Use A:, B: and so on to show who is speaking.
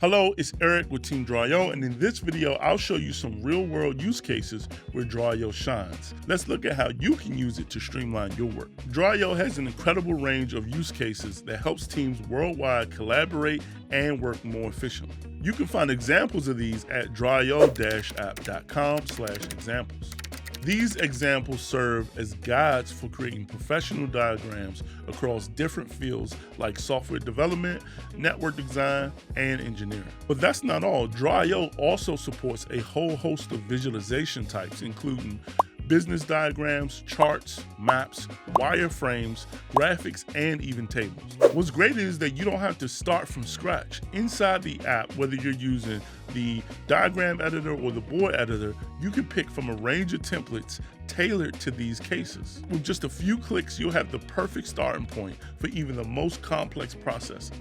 A: Hello, it's Eric with Team Drawio, and in this video, I'll show you some real-world use cases where Drawio shines. Let's look at how you can use it to streamline your work. Drawio has an incredible range of use cases that helps teams worldwide collaborate and work more efficiently. You can find examples of these at drawio-app.com/examples. These examples serve as guides for creating professional diagrams across different fields like software development, network design, and engineering. But that's not all. Drawio also supports a whole host of visualization types, including business diagrams, charts, maps, wireframes, graphics, and even tables. What's great is that you don't have to start from scratch. Inside the app, whether you're using the diagram editor or the board editor, you can pick from a range of templates tailored to these cases. With just a few clicks, you'll have the perfect starting point for even the most complex processing.